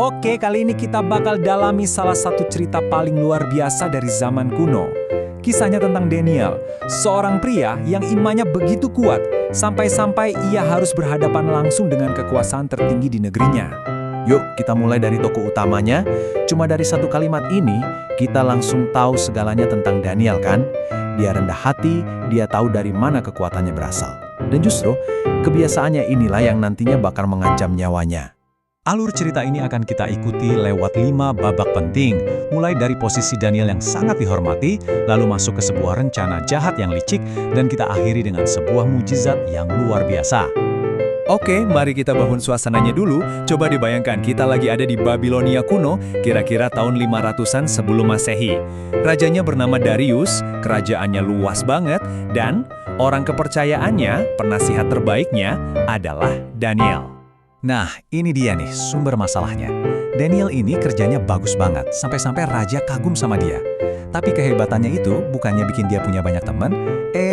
Oke, kali ini kita bakal dalami salah satu cerita paling luar biasa dari zaman kuno. Kisahnya tentang Daniel, seorang pria yang imannya begitu kuat, sampai-sampai ia harus berhadapan langsung dengan kekuasaan tertinggi di negerinya. Yuk, kita mulai dari tokoh utamanya. Cuma dari satu kalimat ini, kita langsung tahu segalanya tentang Daniel kan? Dia rendah hati, dia tahu dari mana kekuatannya berasal. Dan justru, kebiasaannya inilah yang nantinya bakal mengancam nyawanya. Alur cerita ini akan kita ikuti lewat 5 babak penting, mulai dari posisi Daniel yang sangat dihormati, lalu masuk ke sebuah rencana jahat yang licik, dan kita akhiri dengan sebuah mujizat yang luar biasa. Oke, mari kita bangun suasananya dulu. Coba dibayangkan kita lagi ada di Babilonia kuno, kira-kira tahun 500-an sebelum Masehi. Rajanya bernama Darius, kerajaannya luas banget, dan orang kepercayaannya, penasihat terbaiknya, adalah Daniel. Nah, ini dia nih sumber masalahnya. Daniel ini kerjanya bagus banget, sampai-sampai raja kagum sama dia. Tapi kehebatannya itu bukannya bikin dia punya banyak teman,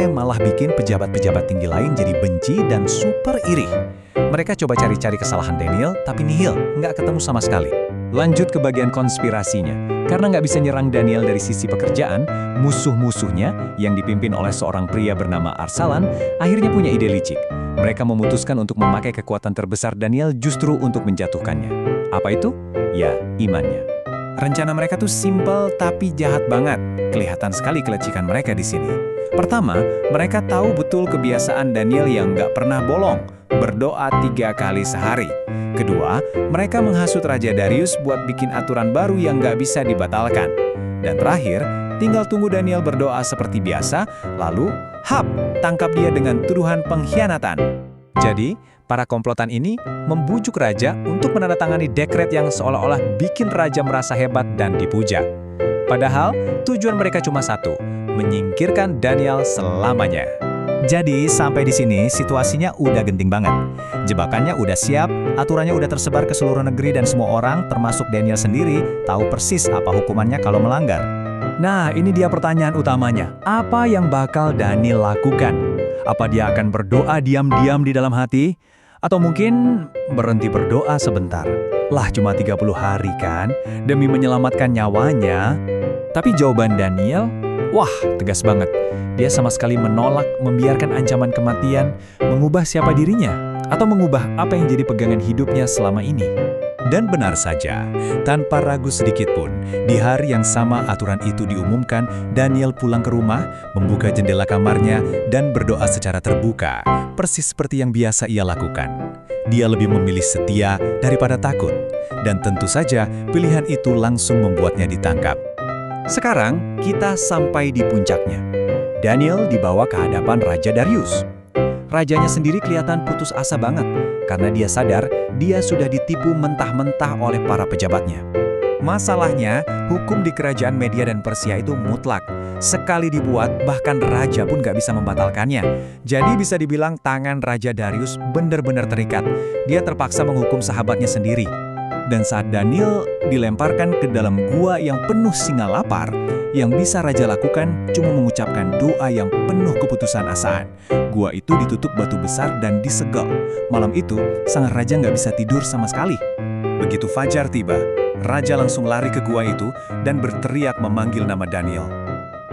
malah bikin pejabat-pejabat tinggi lain jadi benci dan super iri. Mereka coba cari-cari kesalahan Daniel, tapi nihil, nggak ketemu sama sekali. Lanjut ke bagian konspirasinya. Karena nggak bisa nyerang Daniel dari sisi pekerjaan, musuh-musuhnya yang dipimpin oleh seorang pria bernama Arsalan akhirnya punya ide licik. Mereka memutuskan untuk memakai kekuatan terbesar Daniel justru untuk menjatuhkannya. Apa itu? Ya, imannya. Rencana mereka tuh simpel tapi jahat banget. Kelihatan sekali kelecikan mereka di sini. Pertama, mereka tahu betul kebiasaan Daniel yang nggak pernah bolong, berdoa 3 kali sehari. Kedua, mereka menghasut Raja Darius buat bikin aturan baru yang nggak bisa dibatalkan. Dan terakhir, tinggal tunggu Daniel berdoa seperti biasa, lalu, tangkap dia dengan tuduhan pengkhianatan. Jadi, para komplotan ini membujuk raja untuk menandatangani dekret yang seolah-olah bikin raja merasa hebat dan dipuja. Padahal, tujuan mereka cuma satu, menyingkirkan Daniel selamanya. Jadi, sampai di sini situasinya udah genting banget. Jebakannya udah siap, aturannya udah tersebar ke seluruh negeri dan semua orang, termasuk Daniel sendiri, tahu persis apa hukumannya kalau melanggar. Nah, ini dia pertanyaan utamanya. Apa yang bakal Daniel lakukan? Apa dia akan berdoa diam-diam di dalam hati? Atau mungkin berhenti berdoa sebentar? Lah, cuma 30 hari kan? Demi menyelamatkan nyawanya. Tapi jawaban Daniel, wah, tegas banget. Dia sama sekali menolak membiarkan ancaman kematian mengubah siapa dirinya, atau mengubah apa yang jadi pegangan hidupnya selama ini. Dan benar saja, tanpa ragu sedikit pun, di hari yang sama aturan itu diumumkan, Daniel pulang ke rumah, membuka jendela kamarnya, dan berdoa secara terbuka, persis seperti yang biasa ia lakukan. Dia lebih memilih setia daripada takut, dan tentu saja pilihan itu langsung membuatnya ditangkap. Sekarang, kita sampai di puncaknya. Daniel dibawa ke hadapan Raja Darius. Rajanya sendiri kelihatan putus asa banget, karena dia sadar dia sudah ditipu mentah-mentah oleh para pejabatnya. Masalahnya, hukum di kerajaan Media dan Persia itu mutlak. Sekali dibuat, bahkan raja pun gak bisa membatalkannya. Jadi bisa dibilang tangan Raja Darius benar-benar terikat. Dia terpaksa menghukum sahabatnya sendiri. Dan saat Daniel dilemparkan ke dalam gua yang penuh singa lapar, yang bisa raja lakukan cuma mengucapkan doa yang penuh keputusan asaan. Gua itu ditutup batu besar dan disegel. Malam itu, sang raja nggak bisa tidur sama sekali. Begitu fajar tiba, raja langsung lari ke gua itu dan berteriak memanggil nama Daniel.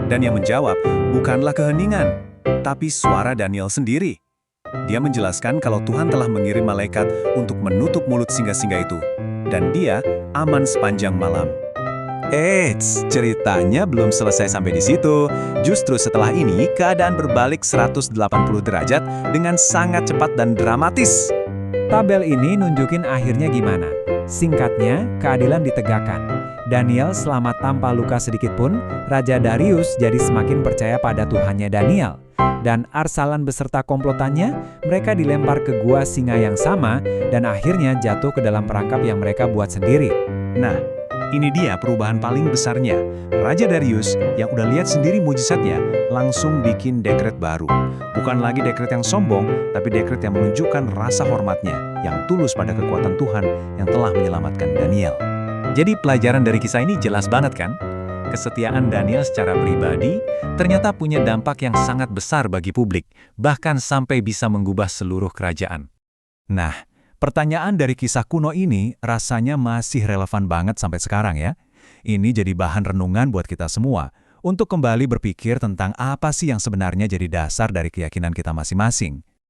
Dan yang menjawab bukanlah keheningan, tapi suara Daniel sendiri. Dia menjelaskan kalau Tuhan telah mengirim malaikat untuk menutup mulut singa-singa itu. Dan dia aman sepanjang malam. Ceritanya belum selesai sampai di situ. Justru setelah ini, keadaan berbalik 180 derajat dengan sangat cepat dan dramatis. Tabel ini nunjukin akhirnya gimana. Singkatnya, keadilan ditegakkan. Daniel selamat tanpa luka sedikit pun, Raja Darius jadi semakin percaya pada Tuhannya Daniel. Dan Arsalan beserta komplotannya, mereka dilempar ke gua singa yang sama, dan akhirnya jatuh ke dalam perangkap yang mereka buat sendiri. Nah, ini dia perubahan paling besarnya. Raja Darius yang udah lihat sendiri mujizatnya langsung bikin dekret baru. Bukan lagi dekret yang sombong, tapi dekret yang menunjukkan rasa hormatnya yang tulus pada kekuatan Tuhan yang telah menyelamatkan Daniel. Jadi pelajaran dari kisah ini jelas banget kan? Kesetiaan Daniel secara pribadi ternyata punya dampak yang sangat besar bagi publik, bahkan sampai bisa mengubah seluruh kerajaan. Nah, Pertanyaan dari kisah kuno ini rasanya masih relevan banget sampai sekarang ya. Ini jadi bahan renungan buat kita semua untuk kembali berpikir tentang apa sih yang sebenarnya jadi dasar dari keyakinan kita masing-masing.